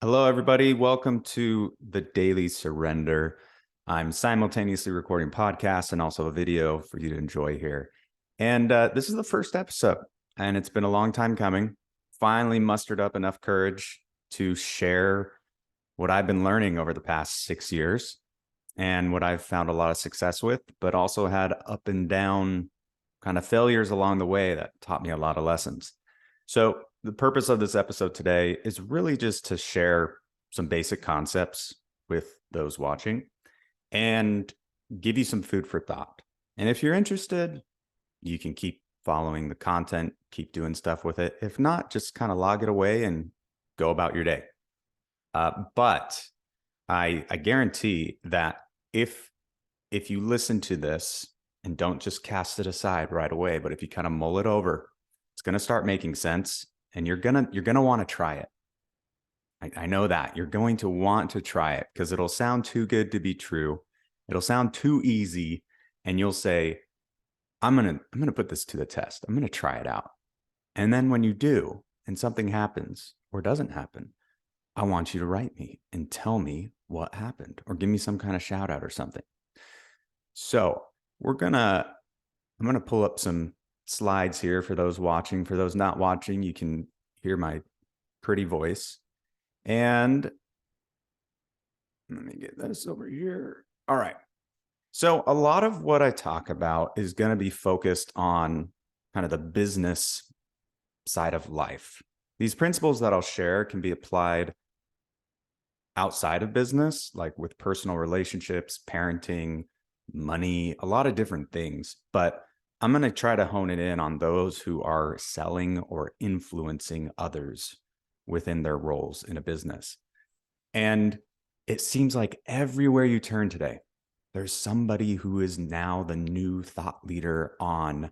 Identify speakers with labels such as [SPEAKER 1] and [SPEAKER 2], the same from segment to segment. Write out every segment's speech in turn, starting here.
[SPEAKER 1] Hello, everybody. Welcome to the Daily Surrender. I'm simultaneously recording podcasts and also a video for you to enjoy here. And this is the first episode, and it's been a long time coming. Finally mustered up enough courage to share what I've been learning over the past 6 years and what I've found a lot of success with, but also had up and down kind of failures along the way that taught me a lot of lessons. So the purpose of this episode today is really just to share some basic concepts with those watching and give you some food for thought. And if you're interested, you can keep following the content, keep doing stuff with it. If not, just kind of log it away and go about your day. But I guarantee that if you listen to this and don't just cast it aside right away, but if you kind of mull it over, it's going to start making sense, and you're gonna want to try it. I know that you're going to want to try it because it'll sound too good to be true. It'll sound too easy, and you'll say, I'm gonna put this to the test. I'm gonna try it out. And then when you do, and something happens or doesn't happen, I want you to write me and tell me what happened, or give me some kind of shout out or something. So I'm gonna pull up some slides here for those watching. For those not watching, you can hear my pretty voice. And let me get this over here. All right. So a lot of what I talk about is going to be focused on kind of the business side of life. These principles that I'll share can be applied outside of business, like with personal relationships, parenting, money, a lot of different things. But I'm going to try to hone it in on those who are selling or influencing others within their roles in a business. And it seems like everywhere you turn today, there's somebody who is now the new thought leader on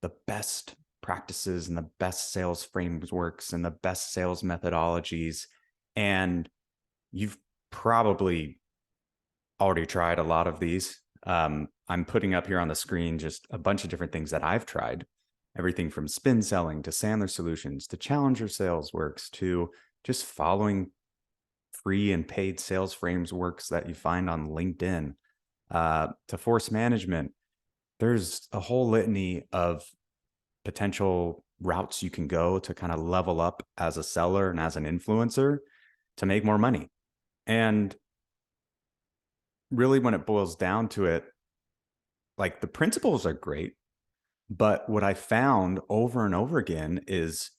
[SPEAKER 1] the best practices and the best sales frameworks and the best sales methodologies. And you've probably already tried a lot of these. I'm putting up here on the screen just a bunch of different things that I've tried. Everything from spin selling to Sandler solutions to Challenger sales works to just following free and paid sales frameworks that you find on LinkedIn, to force management. There's a whole litany of potential routes you can go to kind of level up as a seller and as an influencer to make more money. And really, when it boils down to it, like, the principles are great, but what I found over and over again is,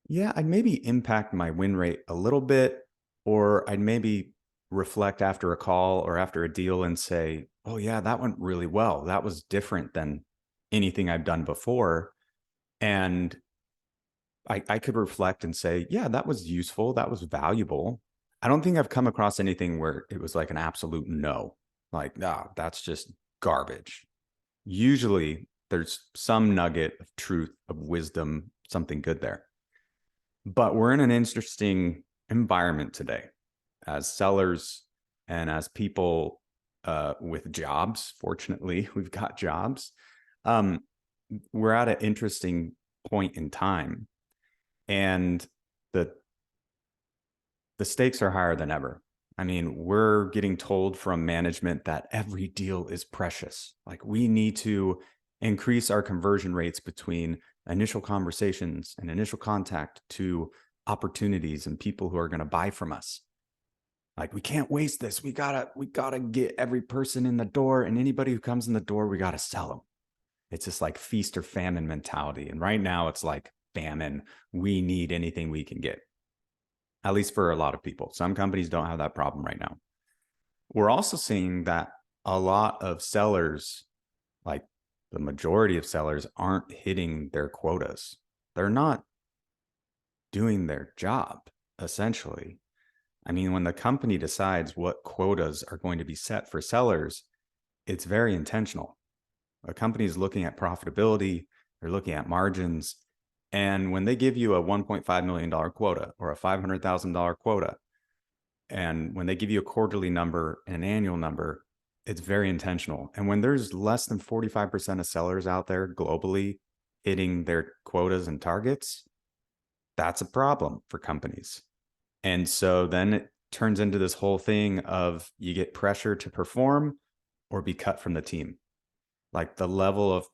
[SPEAKER 1] yeah, I'd maybe impact my win rate a little bit, or I'd maybe reflect after a call or after a deal and say, oh yeah, that went really well. That was different than anything I've done before. And I could reflect and say, yeah, that was useful. That was valuable. I don't think I've come across anything where it was like an absolute no, like, no, that's just garbage. Usually there's some nugget of truth, of wisdom, something good there. But we're in an interesting environment today as sellers and as people with jobs. Fortunately, we've got jobs. We're at an interesting point in time, and the stakes are higher than ever. I mean, we're getting told from management that every deal is precious. Like, we need to increase our conversion rates between initial conversations and initial contact to opportunities and people who are going to buy from us. Like, we can't waste this. We gotta get every person in the door, and anybody who comes in the door, we gotta sell them. It's just like feast or famine mentality. And right now it's like famine. We need anything we can get, at least for a lot of people. Some companies don't have that problem right now. We're also seeing that a lot of sellers, like the majority of sellers, aren't hitting their quotas. They're not doing their job, essentially. I mean, when the company decides what quotas are going to be set for sellers, it's very intentional. A company is looking at profitability, they're looking at margins. And when they give you a $1.5 million quota or a $500,000 quota, and when they give you a quarterly number and an annual number, it's very intentional. And when there's less than 45% of sellers out there globally hitting their quotas and targets, that's a problem for companies. And so then it turns into this whole thing of you get pressure to perform or be cut from the team. Like the level of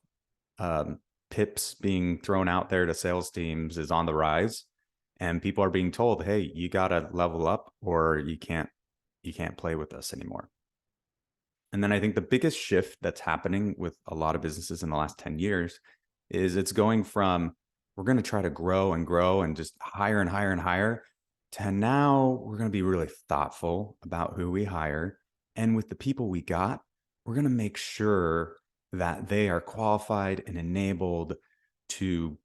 [SPEAKER 1] um, pips being thrown out there to sales teams is on the rise, and people are being told, "Hey, you got to level up, or you can't play with us anymore." And then I think the biggest shift that's happening with a lot of businesses in the last 10 years is it's going from we're going to try to grow and grow and just hire and hire and hire to now we're going to be really thoughtful about who we hire. And with the people we got, we're going to make sure that they are qualified and enabled to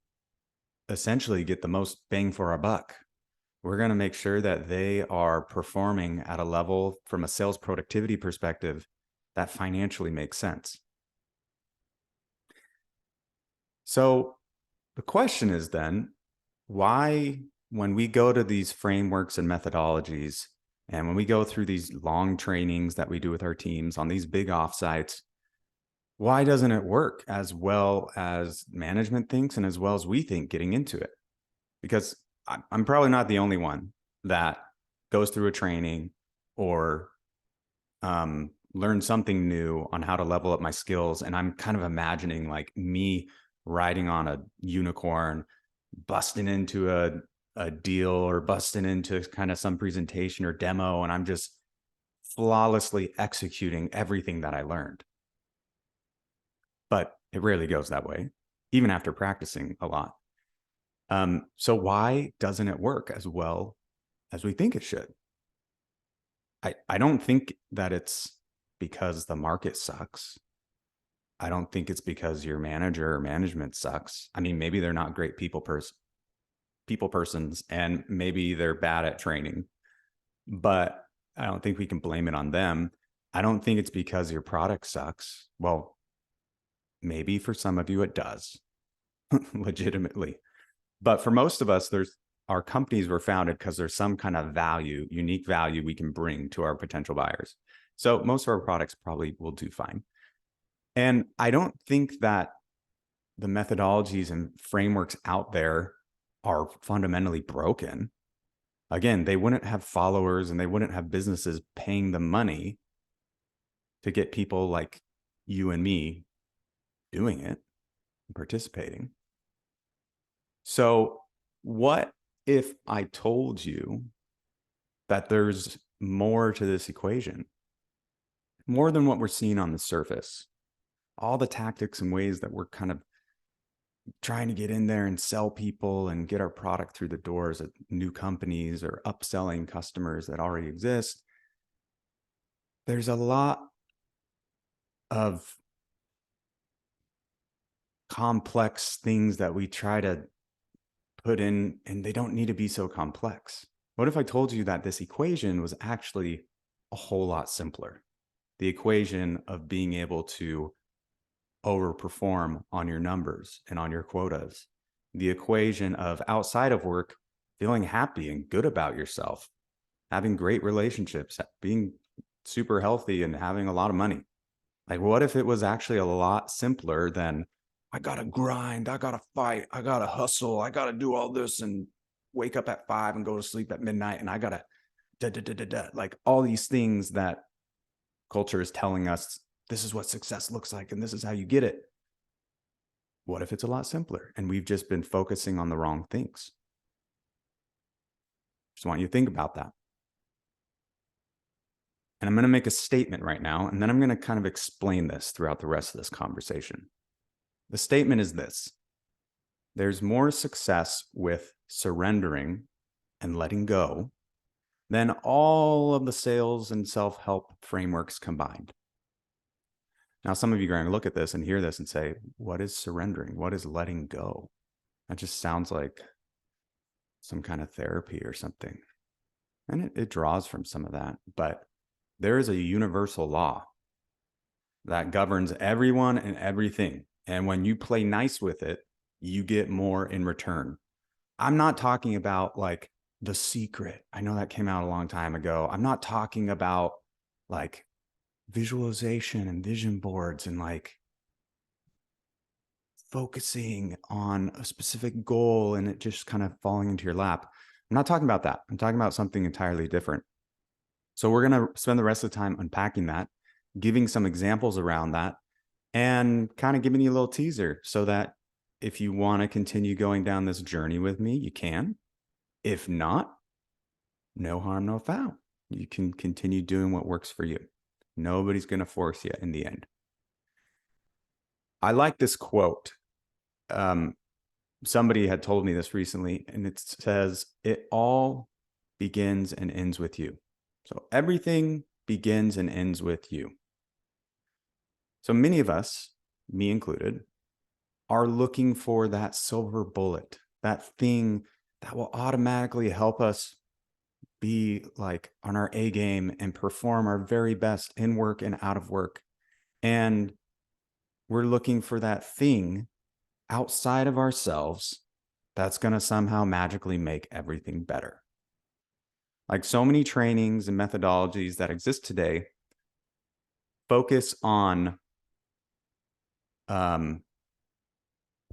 [SPEAKER 1] essentially get the most bang for our buck. We're going to make sure that they are performing at a level from a sales productivity perspective that financially makes sense. So the question is then, why, when we go to these frameworks and methodologies, and when we go through these long trainings that we do with our teams on these big offsites, why doesn't it work as well as management thinks and as well as we think getting into it? Because I'm probably not the only one that goes through a training or learn something new on how to level up my skills. And I'm kind of imagining like me riding on a unicorn, busting into a deal or busting into kind of some presentation or demo. And I'm just flawlessly executing everything that I learned. But it rarely goes that way, even after practicing a lot. So why doesn't it work as well as we think it should? I don't think that it's because the market sucks. I don't think it's because your manager or management sucks. I mean, maybe they're not great people persons, and maybe they're bad at training, but I don't think we can blame it on them. I don't think it's because your product sucks. Well, maybe for some of you it does, legitimately. But for most of us, our companies were founded because there's some kind of value, unique value we can bring to our potential buyers. So most of our products probably will do fine. And I don't think that the methodologies and frameworks out there are fundamentally broken. Again, they wouldn't have followers and they wouldn't have businesses paying them money to get people like you and me doing it and participating. So what if I told you that there's more to this equation, more than what we're seeing on the surface? All the tactics and ways that we're kind of trying to get in there and sell people and get our product through the doors at new companies or upselling customers that already exist. There's a lot of complex things that we try to put in, and they don't need to be so complex. What if I told you that this equation was actually a whole lot simpler? The equation of being able to overperform on your numbers and on your quotas. The equation of outside of work, feeling happy and good about yourself, having great relationships, being super healthy and having a lot of money. Like, what if it was actually a lot simpler than I got to grind, I got to fight, I got to hustle, I got to do all this and wake up at 5 and go to sleep at midnight. And I got to like all these things that culture is telling us this is what success looks like and this is how you get it. What if it's a lot simpler and we've just been focusing on the wrong things? Just want you to think about that. And I'm going to make a statement right now, and then I'm going to kind of explain this throughout the rest of this conversation. The statement is this: there's more success with surrendering and letting go than all of the sales and self-help frameworks combined. Now, some of you are going to look at this and hear this and say, what is surrendering? What is letting go? That just sounds like some kind of therapy or something. And it draws from some of that. But there is a universal law that governs everyone and everything. And when you play nice with it, you get more in return. I'm not talking about like The Secret. I know that came out a long time ago. I'm not talking about like visualization and vision boards and like focusing on a specific goal and it just kind of falling into your lap. I'm not talking about that. I'm talking about something entirely different. So we're going to spend the rest of the time unpacking that, giving some examples around that, and kind of giving you a little teaser so that if you want to continue going down this journey with me, you can. If not, no harm, no foul. You can continue doing what works for you. Nobody's going to force you in the end. I like this quote. Somebody had told me this recently, and it says, "It all begins and ends with you." So everything begins and ends with you. So many of us, me included, are looking for that silver bullet, that thing that will automatically help us be like on our A game and perform our very best in work and out of work. And we're looking for that thing outside of ourselves that's going to somehow magically make everything better. Like so many trainings and methodologies that exist today focus on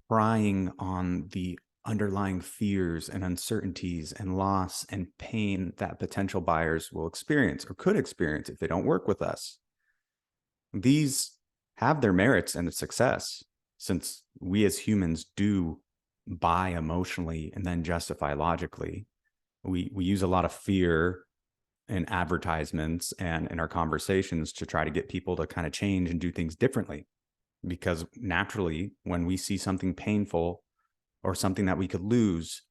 [SPEAKER 1] prying on the underlying fears and uncertainties and loss and pain that potential buyers will experience or could experience if they don't work with us. These have their merits and success, since we as humans do buy emotionally and then justify logically. We use a lot of fear in advertisements and in our conversations to try to get people to kind of change and do things differently. Because naturally, when we see something painful or something that we could lose,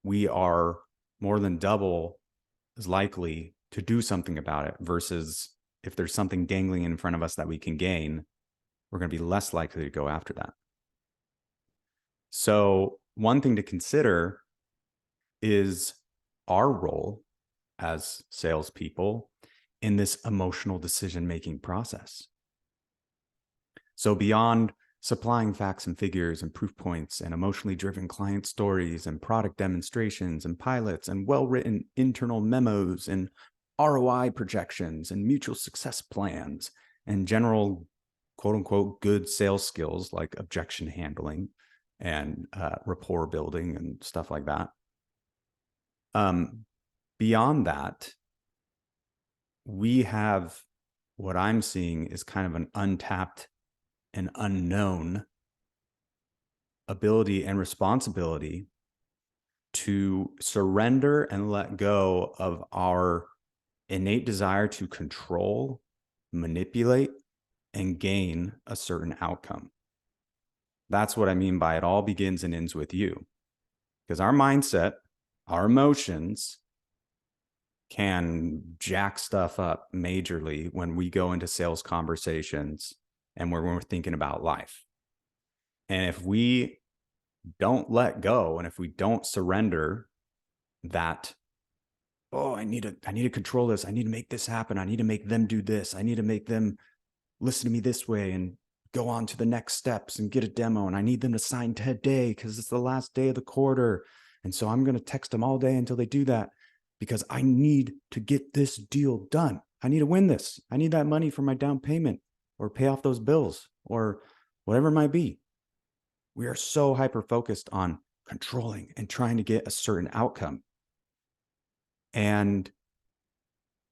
[SPEAKER 1] we are more than double as likely to do something about it, versus if there's something dangling in front of us that we can gain, we're going to be less likely to go after that. So one thing to consider is our role as salespeople in this emotional decision-making process. So beyond supplying facts and figures and proof points and emotionally driven client stories and product demonstrations and pilots and well-written internal memos and ROI projections and mutual success plans and general quote unquote good sales skills like objection handling and rapport building and stuff like that. Beyond that, we have what I'm seeing is kind of an untapped and unknown ability and responsibility to surrender and let go of our innate desire to control, manipulate, and gain a certain outcome. That's what I mean by it all begins and ends with you. Because our mindset, our emotions can jack stuff up majorly when we go into sales conversations and when we're thinking about life. And if we don't let go, and if we don't surrender that, oh, I need to control this, I need to make this happen, I need to make them do this, I need to make them listen to me this way and go on to the next steps and get a demo, and I need them to sign today because it's the last day of the quarter, and so I'm going to text them all day until they do that because I need to get this deal done. I need to win this. I need that money for my down payment or pay off those bills or whatever it might be. We are so hyper-focused on controlling and trying to get a certain outcome. And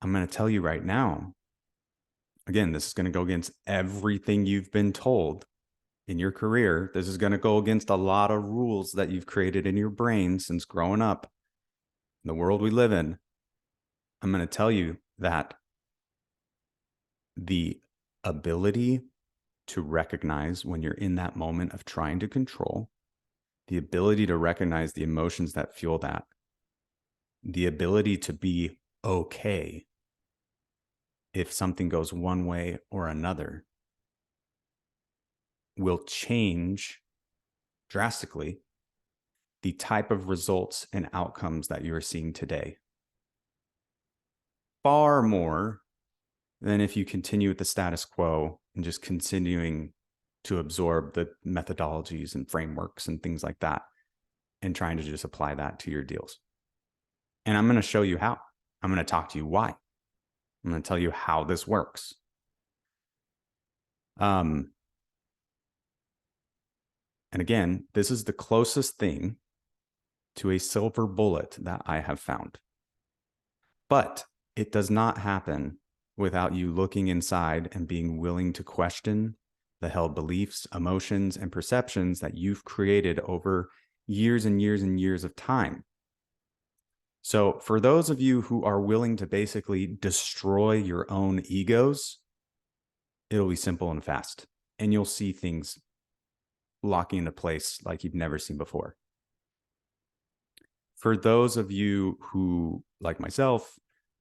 [SPEAKER 1] I'm going to tell you right now, again, this is going to go against everything you've been told in your career. This is going to go against a lot of rules that you've created in your brain since growing up, in the world we live in. I'm going to tell you that the ability to recognize when you're in that moment of trying to control, the ability to recognize the emotions that fuel that, the ability to be okay if something goes one way or another, will change drastically the type of results and outcomes that you're seeing today. Far more than if you continue with the status quo and just continuing to absorb the methodologies and frameworks and things like that and trying to just apply that to your deals. And I'm going to show you how. I'm going to talk to you why. I'm going to tell you how this works. And again, this is the closest thing to a silver bullet that I have found. But it does not happen without you looking inside and being willing to question the held beliefs, emotions, and perceptions that you've created over years and years and years of time. So, for those of you who are willing to basically destroy your own egos, it'll be simple and fast, and you'll see things locking into place like you've never seen before. For those of you who, like myself,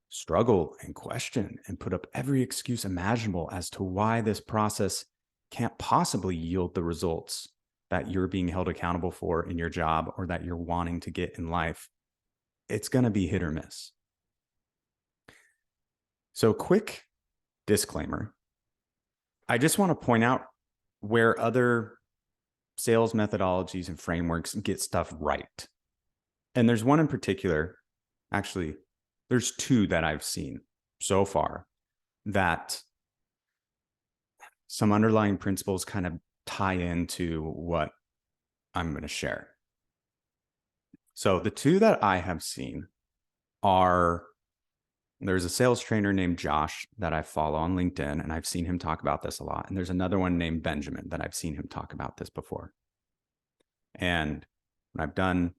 [SPEAKER 1] struggle and question and put up every excuse imaginable as to why this process can't possibly yield the results that you're being held accountable for in your job or that you're wanting to get in life, it's going to be hit or miss. So, quick disclaimer. I just want to point out where other sales methodologies and frameworks get stuff right. And there's one in particular, actually, there's two that I've seen so far that some underlying principles kind of tie into what I'm going to share. So the two that I have seen are, there's a sales trainer named Josh that I follow on LinkedIn, and I've seen him talk about this a lot. And there's another one named Benjamin that I've seen him talk about this before. And when I've done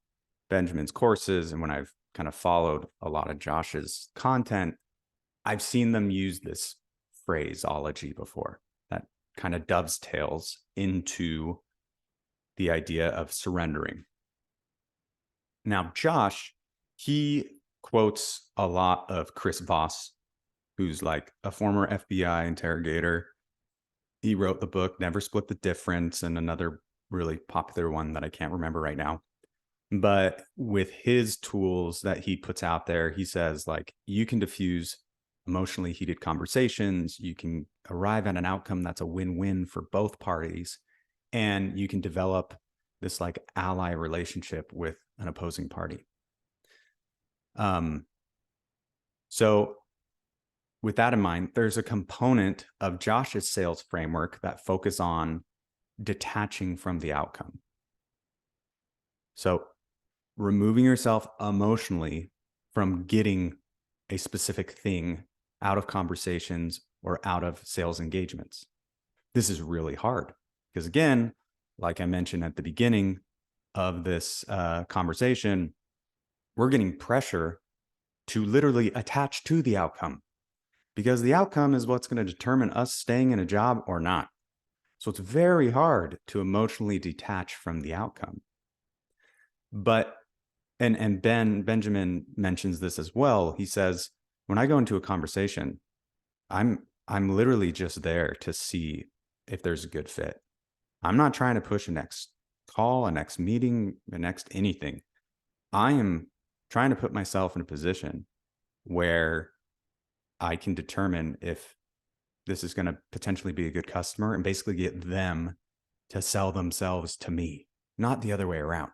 [SPEAKER 1] Benjamin's courses and when I've kind of followed a lot of Josh's content, I've seen them use this phraseology before that kind of dovetails into the idea of surrendering. Now, Josh, he quotes a lot of Chris Voss, who's like a former FBI interrogator. He wrote the book Never Split the Difference, and another really popular one that I can't remember right now. But with his tools that he puts out there, he says, like, you can diffuse emotionally heated conversations, you can arrive at an outcome that's a win-win for both parties, and you can develop this like ally relationship with an opposing party. So with that in mind, there's a component of Josh's sales framework that focus on detaching from the outcome. So removing yourself emotionally from getting a specific thing out of conversations or out of sales engagements. This is really hard because, again, like I mentioned at the beginning of this conversation, we're getting pressure to literally attach to the outcome because the outcome is what's going to determine us staying in a job or not. So it's very hard to emotionally detach from the outcome. But and Benjamin mentions this as well. He says, when I go into a conversation, I'm literally just there to see if there's a good fit. I'm not trying to push a next call, a next meeting, the next anything. I am trying to put myself in a position where I can determine if this is going to potentially be a good customer and basically get them to sell themselves to me, not the other way around.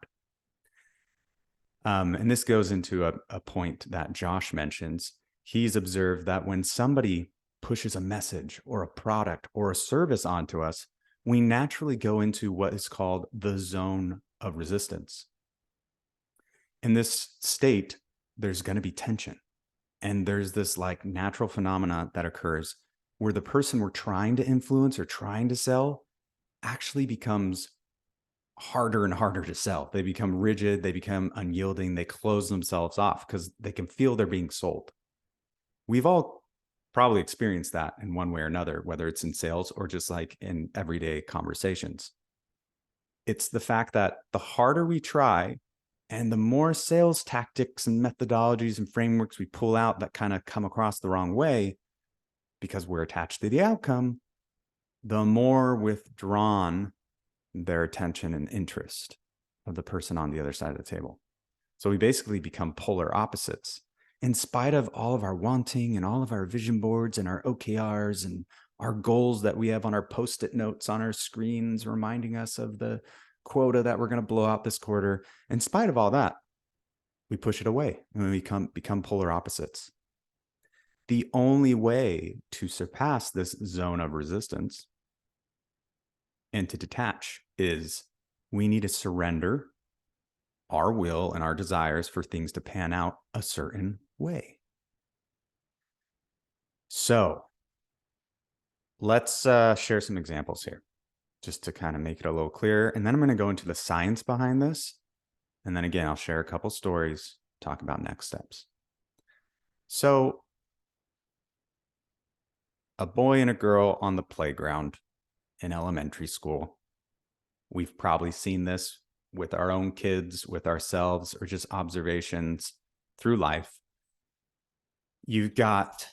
[SPEAKER 1] And this goes into a point that Josh mentions. He's observed that when somebody pushes a message or a product or a service onto us, we naturally go into what is called the zone of resistance. In this state, there's going to be tension. And there's this like natural phenomena that occurs where the person we're trying to influence or trying to sell actually becomes harder and harder to sell. They become rigid, they become unyielding, they close themselves off because they can feel they're being sold. We've all probably experienced that in one way or another, whether it's in sales or just like in everyday conversations. It's the fact that the harder we try and the more sales tactics and methodologies and frameworks we pull out that kind of come across the wrong way because we're attached to the outcome, the more withdrawn their attention and interest of the person on the other side of the table. So we basically become polar opposites. In spite of all of our wanting and all of our vision boards and our OKRs and our goals that we have on our Post-it notes on our screens, reminding us of the quota that we're going to blow out this quarter, in spite of all that, we push it away and we become polar opposites. The only way to surpass this zone of resistance and to detach is we need to surrender our will and our desires for things to pan out a certain way. So let's share some examples here just to kind of make it a little clearer. And then I'm going to go into the science behind this. And then again, I'll share a couple stories, talk about next steps. So a boy and a girl on the playground in elementary school. We've probably seen this with our own kids, with ourselves, or just observations through life. You've got,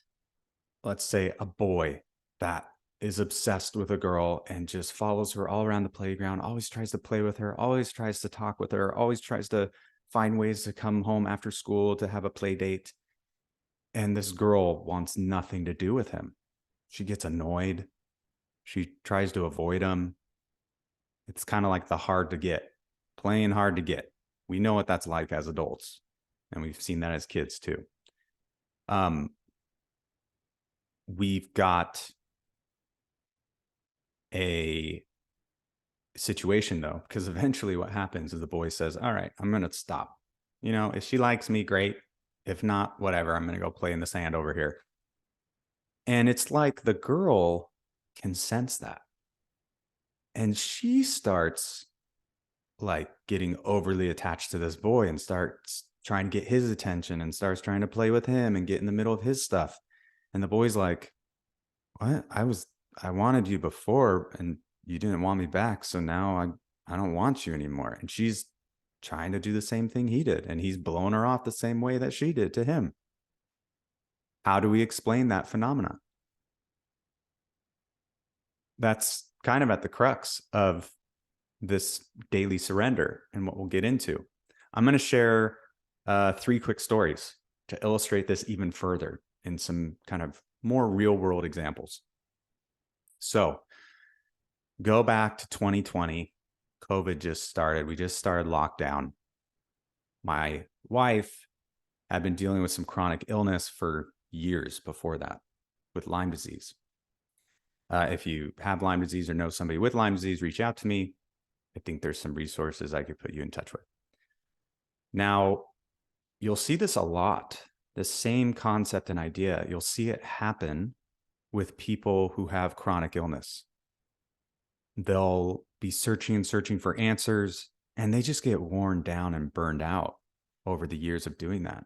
[SPEAKER 1] let's say, a boy that is obsessed with a girl and just follows her all around the playground, always tries to play with her, always tries to talk with her, always tries to find ways to come home after school to have a play date. And this girl wants nothing to do with him. She gets annoyed. She tries to avoid him. It's kind of like the hard to get, playing hard to get. We know what that's like as adults, and we've seen that as kids too. We've got a situation though, because eventually what happens is the boy says, all right, I'm going to stop. You know, if she likes me, great. If not, whatever, I'm going to go play in the sand over here. And it's like the girl can sense that. And she starts like getting overly attached to this boy and starts trying to get his attention and starts trying to play with him and get in the middle of his stuff. And the boy's like, what? I wanted you before and you didn't want me back. So now I don't want you anymore. And she's trying to do the same thing he did. And he's blowing her off the same way that she did to him. How do we explain that phenomenon? That's kind of at the crux of this daily surrender and what we'll get into. I'm going to share 3 quick stories to illustrate this even further in some kind of more real world examples. So go back to 2020. COVID just started. We just started lockdown. My wife had been dealing with some chronic illness for years before that with Lyme disease. If you have Lyme disease or know somebody with Lyme disease, reach out to me. I think there's some resources I could put you in touch with. Now, you'll see this a lot, the same concept and idea. You'll see it happen with people who have chronic illness. They'll be searching and searching for answers, and they just get worn down and burned out over the years of doing that.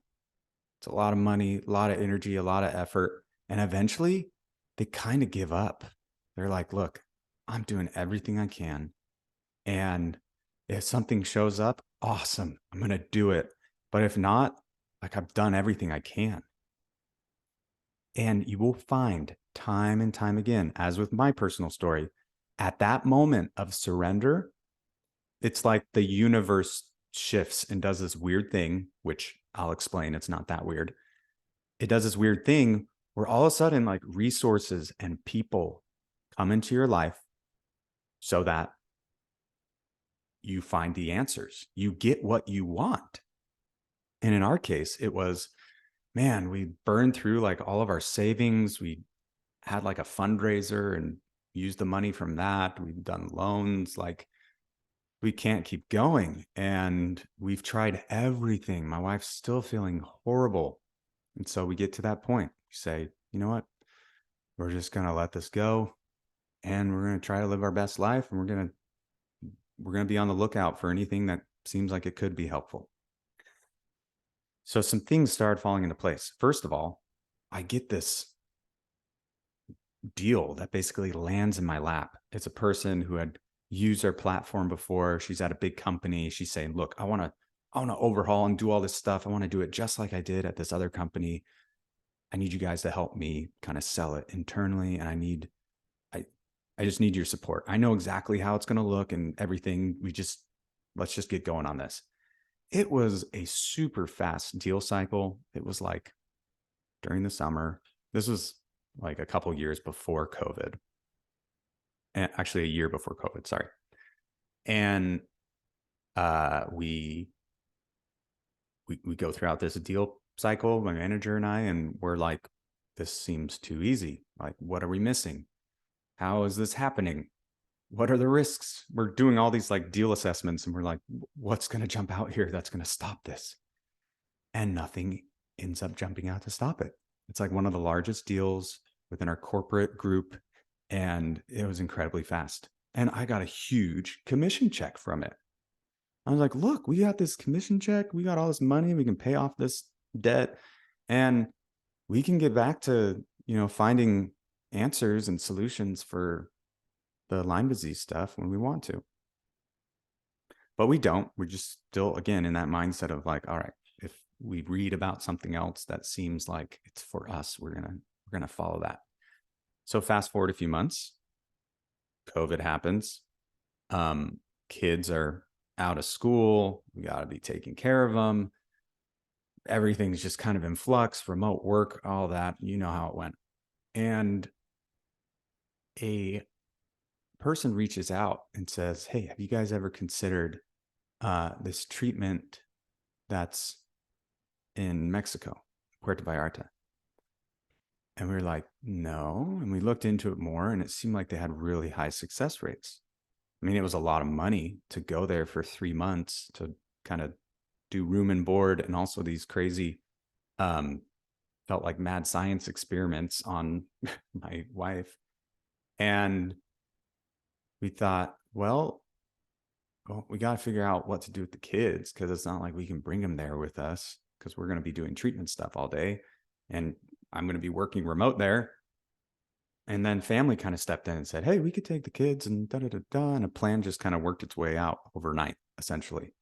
[SPEAKER 1] It's a lot of money, a lot of energy, a lot of effort, and eventually they kind of give up. They're like, look, I'm doing everything I can. And if something shows up, awesome, I'm going to do it. But if not, like I've done everything I can. And you will find time and time again, as with my personal story, at that moment of surrender, it's like the universe shifts and does this weird thing, which I'll explain. It's not that weird. It does this weird thing where all of a sudden, like resources and people come into your life so that you find the answers. You get what you want. And in our case, it was, man, we burned through like all of our savings. We had like a fundraiser and used the money from that. We've done loans. Like we can't keep going. And we've tried everything. My wife's still feeling horrible. And so we get to that point. We say, you know what? We're just going to let this go. And we're going to try to live our best life. And we're going to be on the lookout for anything that seems like it could be helpful. So some things started falling into place. First of all, I get this deal that basically lands in my lap. It's a person who had used our platform before. She's at a big company. She's saying, look, I want to overhaul and do all this stuff. I want to do it just like I did at this other company. I need you guys to help me kind of sell it internally. And I just need your support. I know exactly how it's going to look and everything. Let's just get going on this. It was a super fast deal cycle. It was like during the summer. This was like a couple years before COVID. And actually a year before COVID, sorry. And we go throughout this deal cycle, my manager and I, and we're like, this seems too easy. Like, what are we missing? How is this happening? what are the risks? We're doing all these like deal assessments and we're like, what's going to jump out here that's going to stop this? And nothing ends up jumping out to stop it. It's like one of the largest deals within our corporate group, and it was incredibly fast. And I got a huge commission check from it. I was like, look, we got this commission check. We got all this money. We can pay off this debt and we can get back to, finding answers and solutions for the Lyme disease stuff when we want to. But we don't. We're just still, again, in that mindset of like, all right, if we read about something else that seems like it's for us, we're gonna follow that. So fast forward a few months, COVID happens. Kids are out of school. We got to be taking care of them. Everything's just kind of in flux, remote work, all that. You know how it went. And a person reaches out and says, hey, have you guys ever considered this treatment that's in Mexico, Puerto Vallarta? And we were like, no. And we looked into it more and it seemed like they had really high success rates. I mean, it was a lot of money to go there for 3 months to kind of do room and board and also these crazy, felt like mad science experiments on my wife. And we thought, well, we got to figure out what to do with the kids because it's not like we can bring them there with us because we're going to be doing treatment stuff all day. And I'm going to be working remote there. And then family kind of stepped in and said, hey, we could take the kids and da-da-da-da. And a plan just kind of worked its way out overnight, essentially.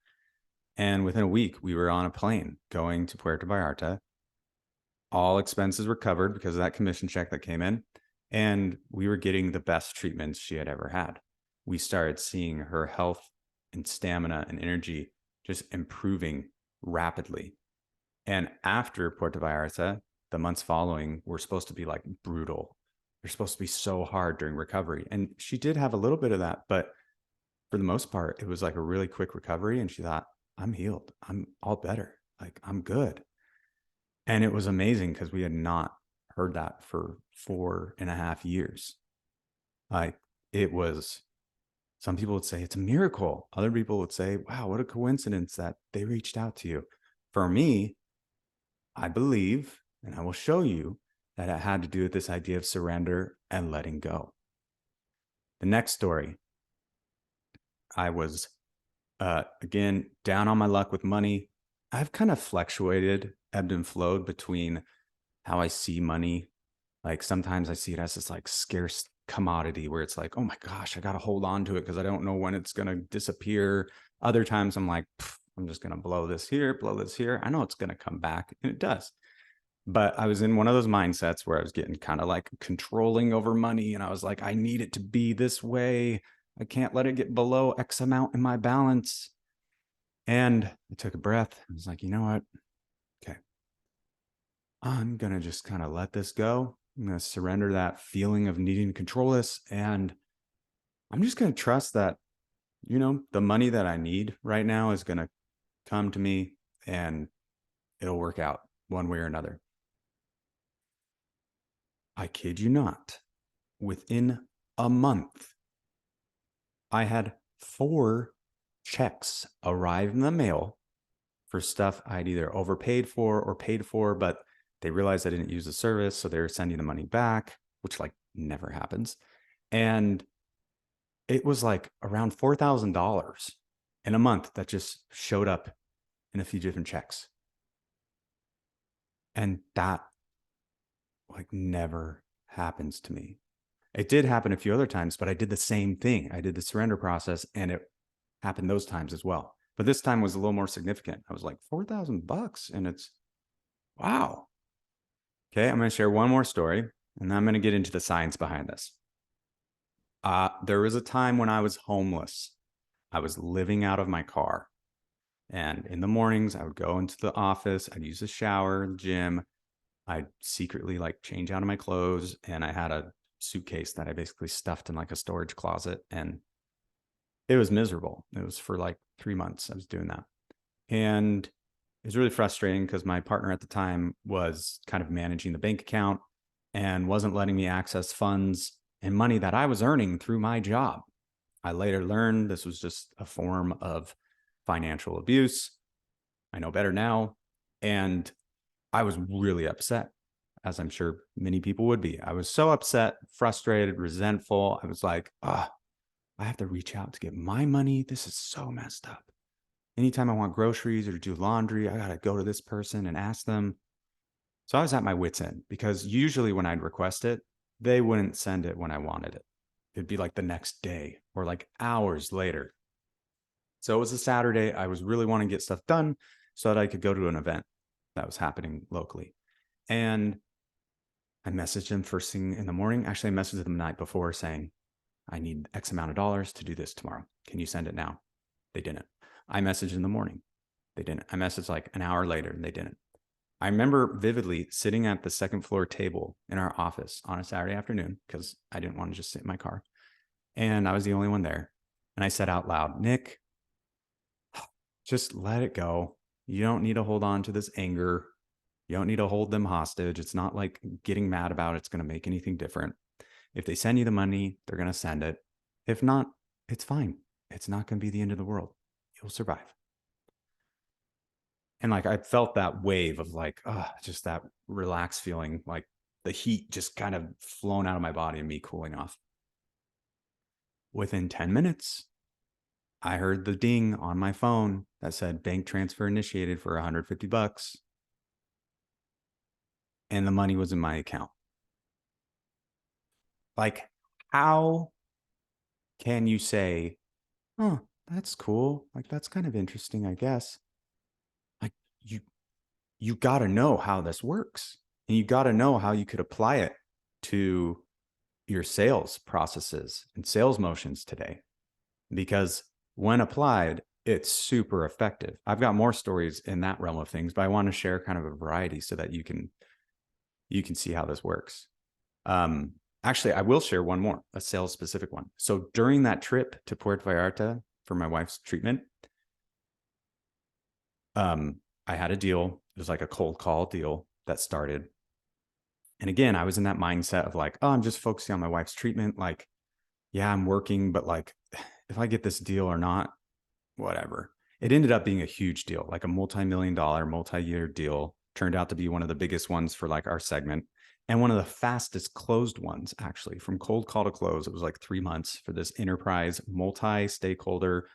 [SPEAKER 1] And within a week, we were on a plane going to Puerto Vallarta. All expenses were covered because of that commission check that came in. And we were getting the best treatments she had ever had. We started seeing her health and stamina and energy just improving rapidly. And after Puerto Vallarta, the months following were supposed to be like brutal. They're supposed to be so hard during recovery. And she did have a little bit of that, but for the most part, it was like a really quick recovery. And she thought, I'm healed. I'm all better. Like, I'm good. And it was amazing because we had not heard that for 4.5 years. Like, it was, some people would say it's a miracle. Other people would say, wow, what a coincidence that they reached out to you. For me, I believe, and I will show you, that it had to do with this idea of surrender and letting go. The next story, I was, again, down on my luck with money. I've kind of fluctuated, ebbed and flowed between how I see money. Like sometimes I see it as this like scarce commodity where it's like, oh my gosh, I got to hold on to it because I don't know when it's going to disappear. Other times I'm like, I'm just going to blow this here, blow this here. I know it's going to come back, and it does. But I was in one of those mindsets where I was getting kind of like controlling over money. And I was like, I need it to be this way. I can't let it get below X amount in my balance. And I took a breath. I was like, you know what? Okay. I'm going to just kind of let this go. I'm going to surrender that feeling of needing to control this. And I'm just going to trust that, the money that I need right now is going to come to me and it'll work out one way or another. I kid you not. Within a month, I had 4 checks arrive in the mail for stuff I'd either overpaid for or paid for, but they realized I didn't use the service, so they were sending the money back, which like never happens. And it was like around $4,000 in a month that just showed up in a few different checks. And that like never happens to me. It did happen a few other times, but I did the same thing. I did the surrender process and it happened those times as well. But this time was a little more significant. I was like, $4,000 and it's wow. Okay, I'm going to share one more story and then I'm going to get into the science behind this. There was a time when I was homeless. I was living out of my car. And in the mornings, I would go into the office. I'd use the shower, the gym. I'd secretly like change out of my clothes. And I had a suitcase that I basically stuffed in like a storage closet. And it was miserable. It was for like 3 months I was doing that. And it was really frustrating because my partner at the time was kind of managing the bank account and wasn't letting me access funds and money that I was earning through my job. I later learned this was just a form of financial abuse. I know better now. And I was really upset, as I'm sure many people would be. I was so upset, frustrated, resentful. I was like, ah, I have to reach out to get my money. This is so messed up. Anytime I want groceries or do laundry, I got to go to this person and ask them. So I was at my wit's end because usually when I'd request it, they wouldn't send it when I wanted it. It'd be like the next day or like hours later. So it was a Saturday. I was really wanting to get stuff done so that I could go to an event that was happening locally. And I messaged them first thing in the morning. Actually, I messaged them the night before saying, I need X amount of dollars to do this tomorrow. Can you send it now? They didn't. I messaged in the morning. They didn't. I messaged like an hour later and they didn't. I remember vividly sitting at the second floor table in our office on a Saturday afternoon because I didn't want to just sit in my car. And I was the only one there. And I said out loud, Nick, just let it go. You don't need to hold on to this anger. You don't need to hold them hostage. It's not like getting mad about it's going to make anything different. If they send you the money, they're going to send it. If not, it's fine. It's not going to be the end of the world. You'll survive. And like I felt that wave of like, just that relaxed feeling, like the heat just kind of flown out of my body and me cooling off. Within 10 minutes, I heard the ding on my phone that said bank transfer initiated for $150. And the money was in my account. Like, how can you say, oh, that's cool. Like, that's kind of interesting, I guess. Like, you got to know how this works. And you got to know how you could apply it to your sales processes and sales motions today. Because when applied, it's super effective. I've got more stories in that realm of things, but I want to share kind of a variety so that you can see how this works. Actually, I will share one more, a sales specific one. So during that trip to Puerto Vallarta for my wife's treatment, I had a deal. It was like a cold call deal that started. And again, I was in that mindset of like, oh, I'm just focusing on my wife's treatment. Like, yeah, I'm working, but like, if I get this deal or not, whatever. It ended up being a huge deal, like a multi-million-dollar, multi-year deal. Turned out to be one of the biggest ones for like our segment and one of the fastest closed ones, actually, from cold call to close. It was like 3 months for this enterprise, multi-stakeholder,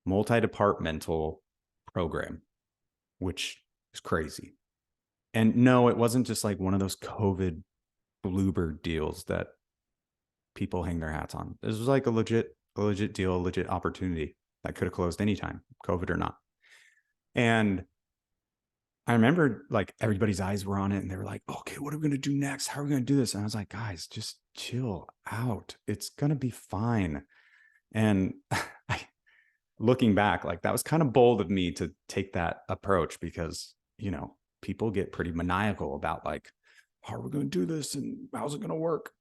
[SPEAKER 1] multi-departmental program, which is crazy. And no, it wasn't just like one of those COVID bluebird deals that people hang their hats on. This was like a legit deal, a legit opportunity that could have closed anytime, COVID or not. And I remember like everybody's eyes were on it and they were like, okay, what are we going to do next? How are we going to do this? And I was like, guys, just chill out. It's going to be fine. And looking back, like that was kind of bold of me to take that approach because, you know, people get pretty maniacal about like, how are we going to do this? And how's it going to work?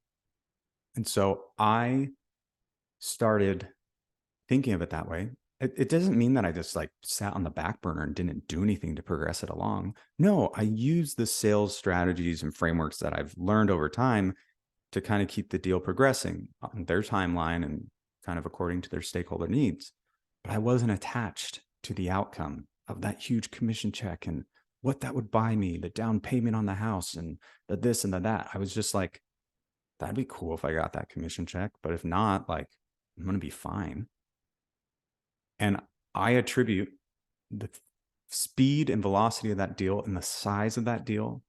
[SPEAKER 1] And so I started thinking of it that way. It doesn't mean that I just like sat on the back burner and didn't do anything to progress it along. No, I use the sales strategies and frameworks that I've learned over time to kind of keep the deal progressing on their timeline and kind of according to their stakeholder needs. But I wasn't attached to the outcome of that huge commission check and what that would buy me, the down payment on the house and the this and the that. I was just like, that'd be cool if I got that commission check. But if not, like, I'm going to be fine. And I attribute the speed and velocity of that deal and the size of that deal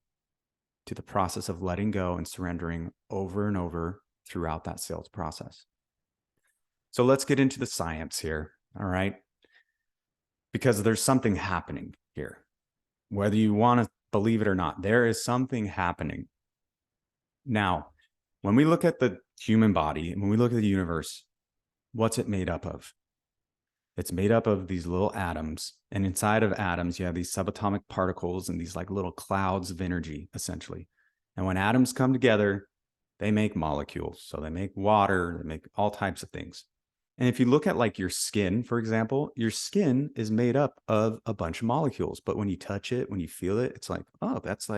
[SPEAKER 1] to the process of letting go and surrendering over and over throughout that sales process. So let's get into the science here. All right. Because there's something happening here. Whether you want to believe it or not, there is something happening. Now, when we look at the human body and when we look at the universe, what's it made up of? It's made up of these little atoms. And inside of atoms, you have these subatomic particles and these like little clouds of energy, essentially. And when atoms come together, they make molecules. So they make water, they make all types of things. And if you look at like your skin, for example, your skin is made up of a bunch of molecules. But when you touch it, when you feel it, it's like, oh, that's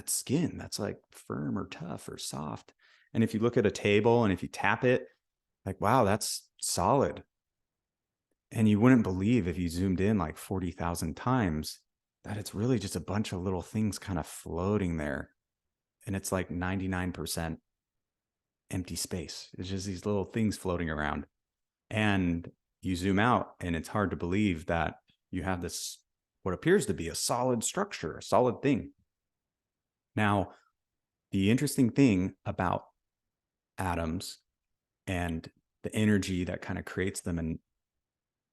[SPEAKER 1] skin. That's like firm or tough or soft. And if you look at a table and if you tap it, Like, wow, that's solid. And you wouldn't believe if you zoomed in like 40,000 times that it's really just a bunch of little things kind of floating there. And it's like 99% empty space. It's just these little things floating around. And you zoom out, and it's hard to believe that you have this, what appears to be a solid structure, a solid thing. Now, the interesting thing about atoms and the energy that kind of creates them and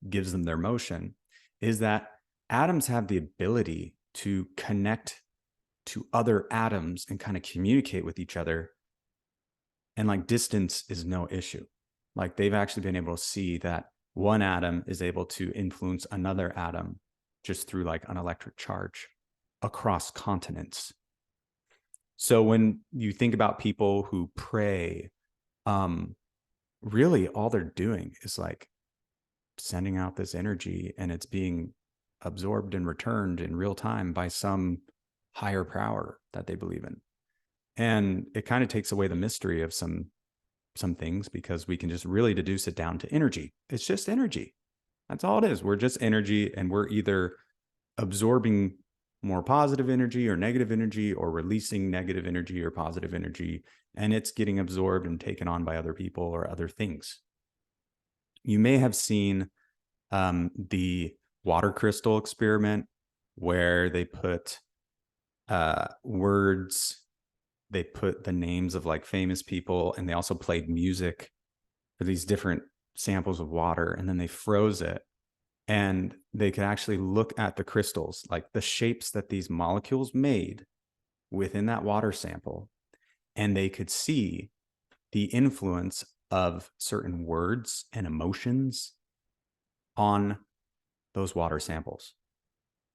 [SPEAKER 1] gives them their motion is that atoms have the ability to connect to other atoms and kind of communicate with each other. And like distance is no issue. Like they've actually been able to see that one atom is able to influence another atom just through like an electric charge across continents. So when you think about people who pray, really all they're doing is like sending out this energy, and it's being absorbed and returned in real time by some higher power that they believe in. And it kind of takes away the mystery of some things, because we can just really deduce it down to energy. It's just energy. That's all it is. We're just energy, and we're either absorbing more positive energy or negative energy, or releasing negative energy or positive energy, and it's getting absorbed and taken on by other people or other things. You may have seen the water crystal experiment, where they put words, they put the names of like famous people, and they also played music for these different samples of water, and then they froze it, and they could actually look at the crystals, like the shapes that these molecules made within that water sample, and they could see the influence of certain words and emotions on those water samples.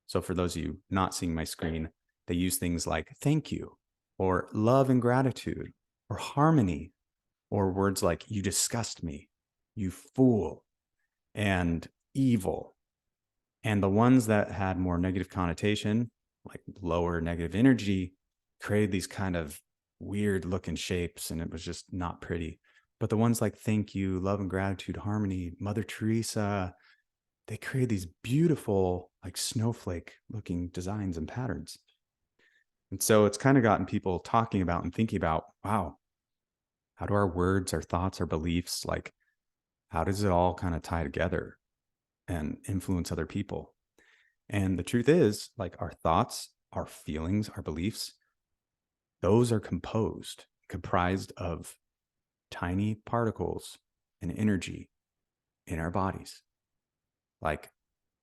[SPEAKER 1] So for those of you not seeing my screen, they use things like thank you, or love and gratitude, or harmony, or words like you disgust me, you fool, and evil. And the ones that had more negative connotation, like lower negative energy, created these kind of weird looking shapes, and it was just not pretty. But the ones like thank you, love and gratitude, harmony, Mother Teresa, they create these beautiful, like snowflake looking designs and patterns. And so it's kind of gotten people talking about and thinking about, wow, how do our words, our thoughts, our beliefs, like, how does it all kind of tie together and influence other people? And the truth is, like, our thoughts, our feelings, our beliefs, those are comprised of tiny particles and energy in our bodies. Like,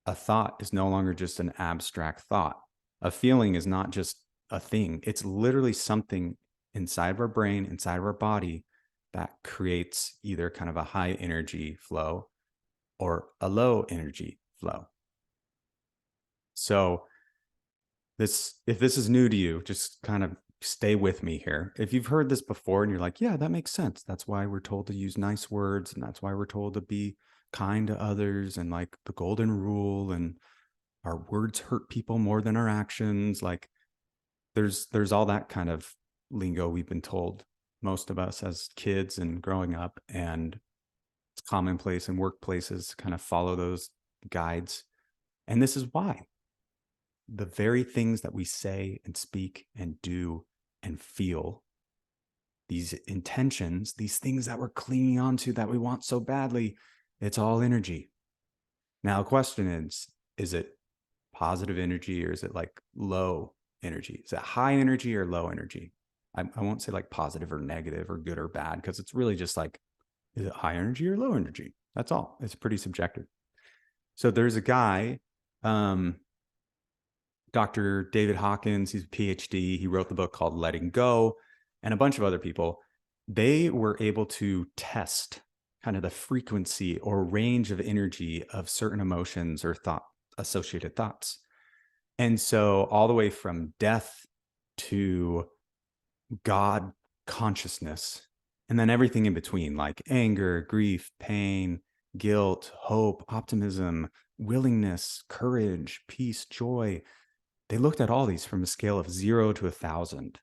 [SPEAKER 1] a thought is no longer just an abstract thought. A feeling is not just a thing. It's literally something inside of our brain, inside of our body, that creates either kind of a high energy flow or a low energy flow. So if this is new to you, just kind of stay with me here. If you've heard this before and you're like, yeah, that makes sense. That's why we're told to use nice words, and that's why we're told to be kind to others, and like the golden rule, and our words hurt people more than our actions. Like there's all that kind of lingo we've been told, most of us as kids and growing up, and it's commonplace in workplaces to kind of follow those guides. And this is why the very things that we say and speak and do and feel, these intentions, these things that we're clinging onto that we want so badly, it's all energy. Now, the question is it positive energy, or is it like low energy? Is it high energy or low energy? I won't say like positive or negative or good or bad, because it's really just like, is it high energy or low energy? That's all. It's pretty subjective. So there's a guy, Dr. David Hawkins, he's a PhD. He wrote the book called Letting Go, and a bunch of other people. They were able to test kind of the frequency or range of energy of certain emotions or associated thoughts. And so all the way from death to God consciousness, and then everything in between, like anger, grief, pain, guilt, hope, optimism, willingness, courage, peace, joy. They looked at all these from a scale of 0 to 1,000.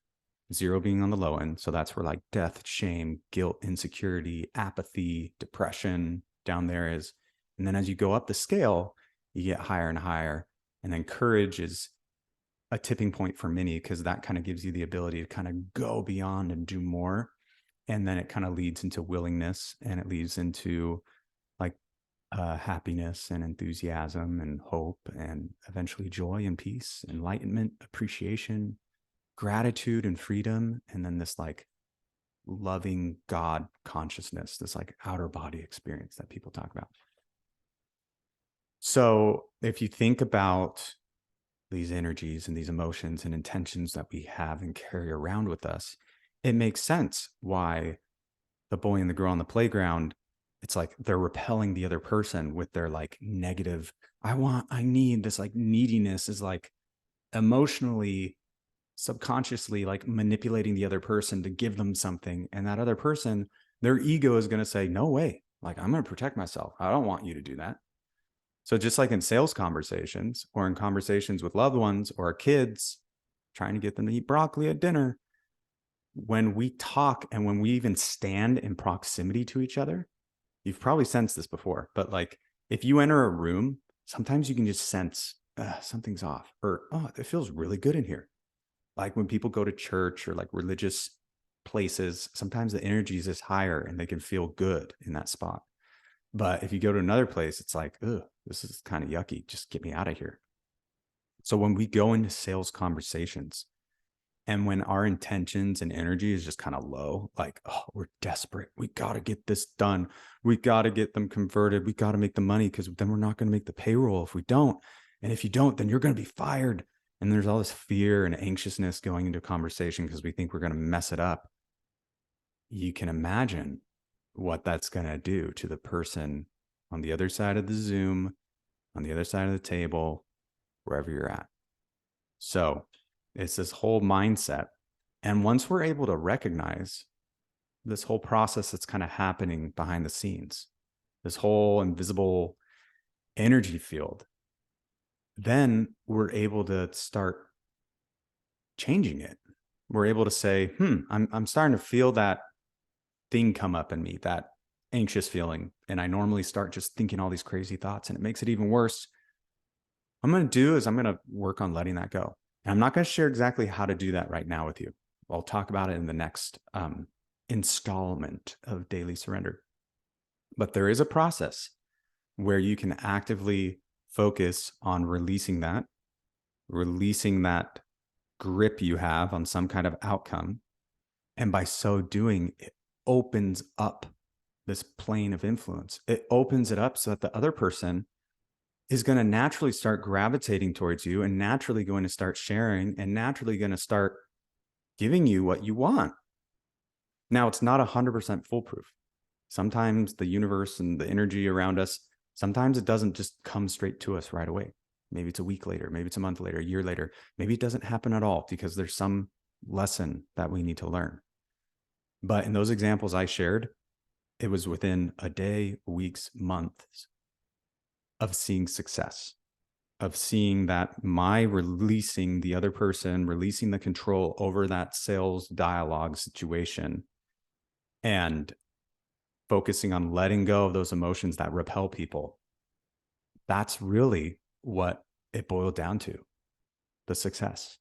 [SPEAKER 1] 0 being on the low end. So that's where like death, shame, guilt, insecurity, apathy, depression down there is. And then as you go up the scale, you get higher and higher. And then courage is a tipping point for many, because that kind of gives you the ability to kind of go beyond and do more. And then it kind of leads into willingness, and it leads into like happiness and enthusiasm and hope, and eventually joy and peace, enlightenment, appreciation, gratitude and freedom. And then this like loving God consciousness, this like outer body experience that people talk about. So if you think about these energies and these emotions and intentions that we have and carry around with us, it makes sense why the boy and the girl on the playground, it's like they're repelling the other person with their like negative, I need, this like neediness is like emotionally, subconsciously like manipulating the other person to give them something. And that other person, their ego is going to say, no way, like I'm going to protect myself. I don't want you to do that. So just like in sales conversations or in conversations with loved ones or kids, trying to get them to eat broccoli at dinner, when we talk and when we even stand in proximity to each other, you've probably sensed this before, but like if you enter a room, sometimes you can just sense something's off, or, oh, it feels really good in here. Like when people go to church or like religious places, sometimes the energy is just higher and they can feel good in that spot. But if you go to another place, it's like, ugh, this is kind of yucky. Just get me out of here. So when we go into sales conversations and when our intentions and energy is just kind of low, like, oh, we're desperate. We got to get this done. We got to get them converted. We got to make the money, because then we're not going to make the payroll if we don't. And if you don't, then you're going to be fired. And there's all this fear and anxiousness going into a conversation because we think we're going to mess it up. You can imagine what that's going to do to the person on the other side of the Zoom, on the other side of the table, wherever you're at. So it's this whole mindset. And once we're able to recognize this whole process that's kind of happening behind the scenes, this whole invisible energy field, then we're able to start changing it. We're able to say, I'm starting to feel that thing come up in me, that anxious feeling. And I normally start just thinking all these crazy thoughts, and it makes it even worse. What I'm going to do is I'm going to work on letting that go. And I'm not going to share exactly how to do that right now with you. I'll talk about it in the next installment of Daily Surrender. But there is a process where you can actively focus on releasing that grip you have on some kind of outcome. And by so doing, it opens up this plane of influence. It opens it up so that the other person is going to naturally start gravitating towards you, and naturally going to start sharing, and naturally going to start giving you what you want. Now, it's not 100% foolproof. Sometimes the universe and the energy around us, sometimes it doesn't just come straight to us right away. Maybe it's a week later, maybe it's a month later, a year later. Maybe it doesn't happen at all because there's some lesson that we need to learn. But in those examples I shared, it was within a day, weeks, months of seeing success, of seeing that my releasing the other person, releasing the control over that sales dialogue situation, and focusing on letting go of those emotions that repel people. That's really what it boiled down to, the success.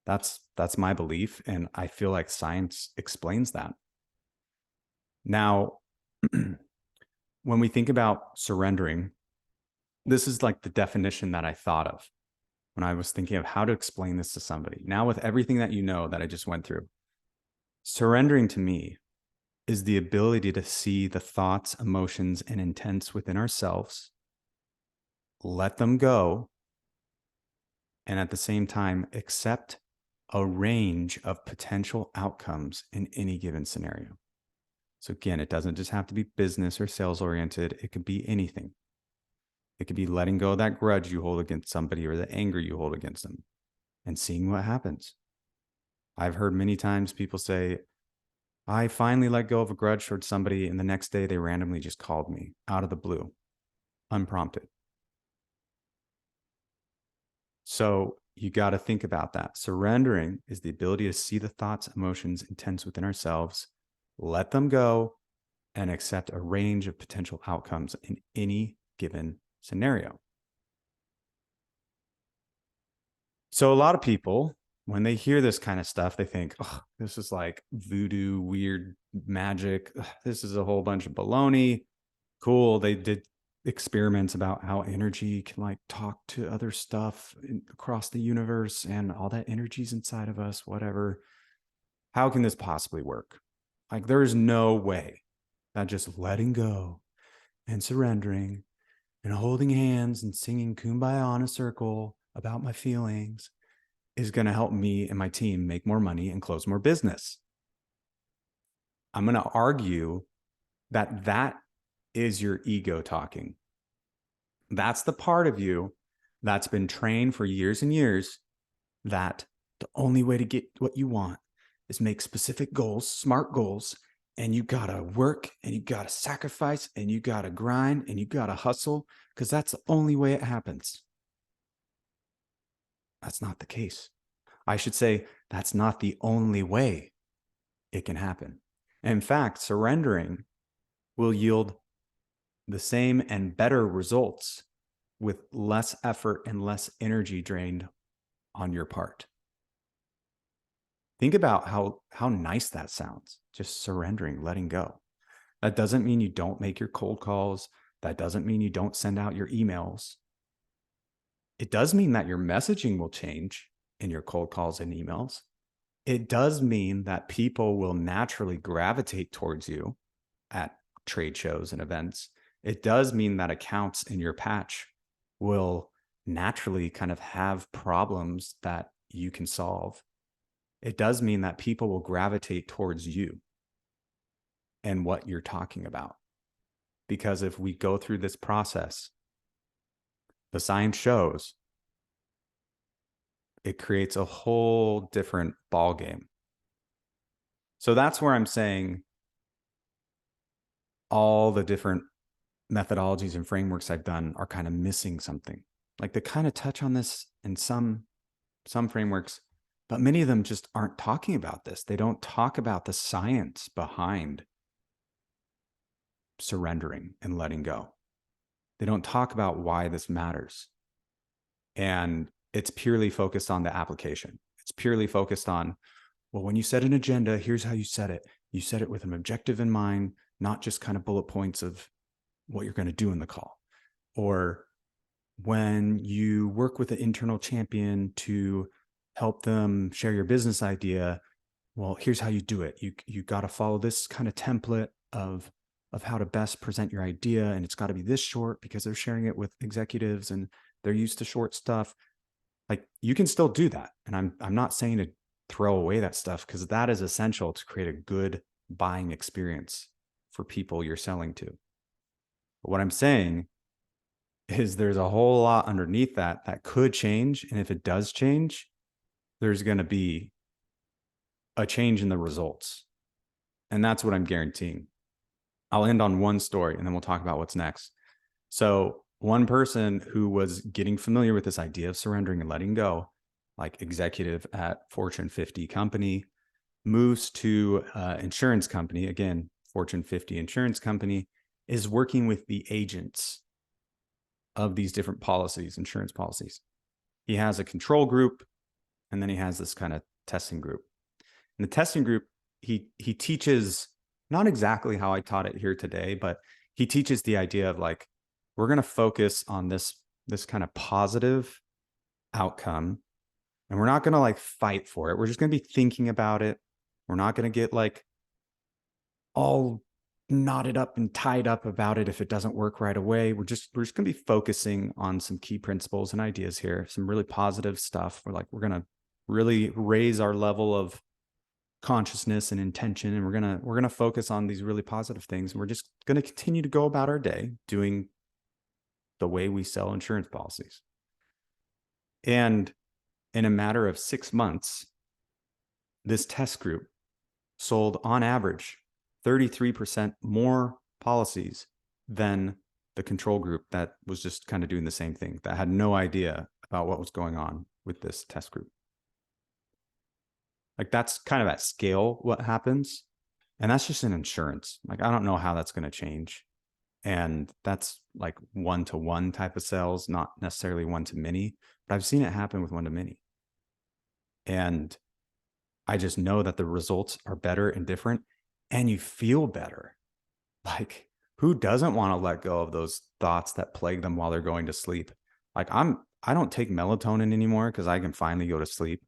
[SPEAKER 1] That's my belief. And I feel like science explains that. Now, when we think about surrendering, this is like the definition that I thought of when I was thinking of how to explain this to somebody. Now, with everything that you know that I just went through, surrendering to me is the ability to see the thoughts, emotions, and intents within ourselves, let them go, and at the same time, accept a range of potential outcomes in any given scenario. So again, it doesn't just have to be business or sales oriented. It could be anything. It could be letting go of that grudge you hold against somebody or the anger you hold against them and seeing what happens. I've heard many times people say, I finally let go of a grudge towards somebody, and the next day they randomly just called me out of the blue, unprompted. So you got to think about that. Surrendering is the ability to see the thoughts, emotions, intents within ourselves, let them go, and accept a range of potential outcomes in any given scenario. So a lot of people, when they hear this kind of stuff, they think, oh, this is like voodoo, weird magic. Ugh, this is a whole bunch of baloney. Cool. They did experiments about how energy can like talk to other stuff across the universe, and all that energy's inside of us, whatever. How can this possibly work? Like, there is no way that just letting go and surrendering and holding hands and singing Kumbaya in a circle about my feelings is going to help me and my team make more money and close more business. I'm going to argue that that is your ego talking. That's the part of you that's been trained for years and years that the only way to get what you want is make specific goals, smart goals, and you got to work and you got to sacrifice and you got to grind and you got to hustle, because that's the only way it happens. That's not the case. I should say that's not the only way it can happen. In fact, surrendering will yield the same and better results with less effort and less energy drained on your part. Think about how nice that sounds, just surrendering, letting go. That doesn't mean you don't make your cold calls. That doesn't mean you don't send out your emails. It does mean that your messaging will change in your cold calls and emails. It does mean that people will naturally gravitate towards you at trade shows and events. It does mean that accounts in your patch will naturally kind of have problems that you can solve. It does mean that people will gravitate towards you and what you're talking about. Because if we go through this process, the science shows it creates a whole different ball game. So that's where I'm saying all the different methodologies and frameworks I've done are kind of missing something. Like, they kind of touch on this in some frameworks, but many of them just aren't talking about this. They don't talk about the science behind surrendering and letting go. They don't talk about why this matters. And it's purely focused on the application. It's purely focused on, well, when you set an agenda, here's how you set it. You set it with an objective in mind, not just kind of bullet points of what you're going to do in the call. Or when you work with an internal champion to help them share your business idea, well, here's how you do it. You got to follow this kind of template of how to best present your idea, and it's got to be this short because they're sharing it with executives and they're used to short stuff. Like, you can still do that, and I'm not saying to throw away that stuff, because that is essential to create a good buying experience for people you're selling to. But what I'm saying is there's a whole lot underneath that could change, and if it does change, there's going to be a change in the results. And that's what I'm guaranteeing. I'll end on one story and then we'll talk about what's next. So one person who was getting familiar with this idea of surrendering and letting go, like executive at Fortune 50 company, moves to insurance company, again, Fortune 50 insurance company, is working with the agents of these different policies, insurance policies. He has a control group, and then he has this kind of testing group. In the testing group, he teaches, not exactly how I taught it here today, but he teaches the idea of, like, we're going to focus on this kind of positive outcome, and we're not going to like fight for it. We're just going to be thinking about it. We're not going to get like all knotted up and tied up about it if it doesn't work right away. We're just going to be focusing on some key principles and ideas here, some really positive stuff. We're going to really raise our level of consciousness and intention, and we're going to focus on these really positive things. And we're just going to continue to go about our day doing the way we sell insurance policies. And in a matter of 6 months, this test group sold on average 33% more policies than the control group that was just kind of doing the same thing, that had no idea about what was going on with this test group. Like that's kind of at scale what happens. And that's just in insurance. Like I don't know how that's going to change. And that's like one-to-one type of sales, not necessarily one-to-many, but I've seen it happen with one-to-many. And I just know that the results are better and different, and you feel better. Like who doesn't want to let go of those thoughts that plague them while they're going to sleep? Like I don't take melatonin anymore because I can finally go to sleep.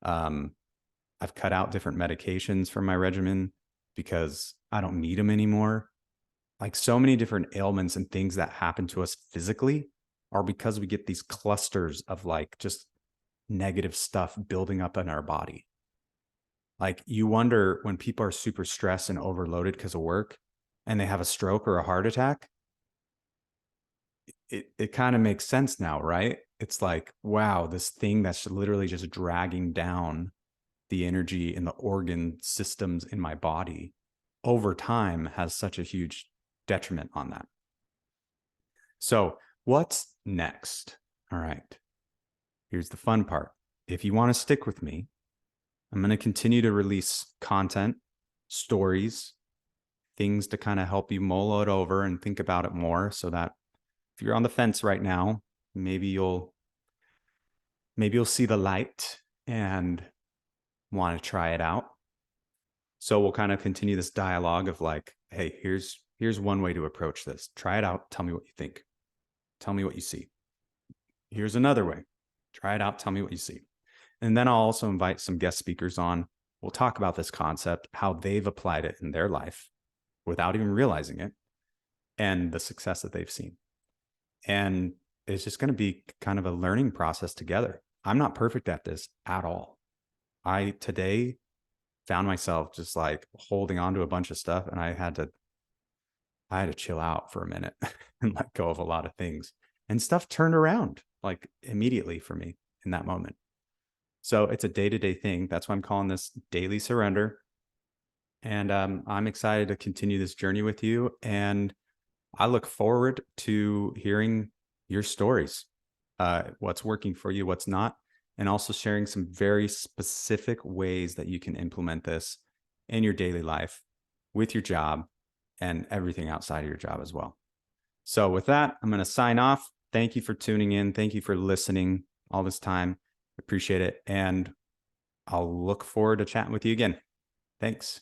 [SPEAKER 1] I've cut out different medications from my regimen because I don't need them anymore. Like so many different ailments and things that happen to us physically are because we get these clusters of like just negative stuff building up in our body. Like you wonder when people are super stressed and overloaded because of work and they have a stroke or a heart attack, it kind of makes sense now, right? It's like, wow, this thing that's literally just dragging down the energy in the organ systems in my body over time has such a huge detriment on that. So what's next? All right, here's the fun part. If you want to stick with me, I'm going to continue to release content, stories, things to kind of help you mull it over and think about it more, so that if you're on the fence right now, maybe you'll see the light and want to try it out. So we'll kind of continue this dialogue of like, hey, here's one way to approach this. Try it out. Tell me what you think. Tell me what you see. Here's another way. Try it out. Tell me what you see. And then I'll also invite some guest speakers on. We'll talk about this concept, how they've applied it in their life without even realizing it, and the success that they've seen. And it's just going to be kind of a learning process together. I'm not perfect at this at all. I today found myself just like holding on to a bunch of stuff, and I had to chill out for a minute and let go of a lot of things, and stuff turned around like immediately for me in that moment. So it's a day-to-day thing. That's why I'm calling this Daily Surrender. And I'm excited to continue this journey with you. And I look forward to hearing your stories, what's working for you, what's not, and also sharing some very specific ways that you can implement this in your daily life with your job and everything outside of your job as well. So with that, I'm going to sign off. Thank you for tuning in. Thank you for listening all this time. Appreciate it. And I'll look forward to chatting with you again. Thanks.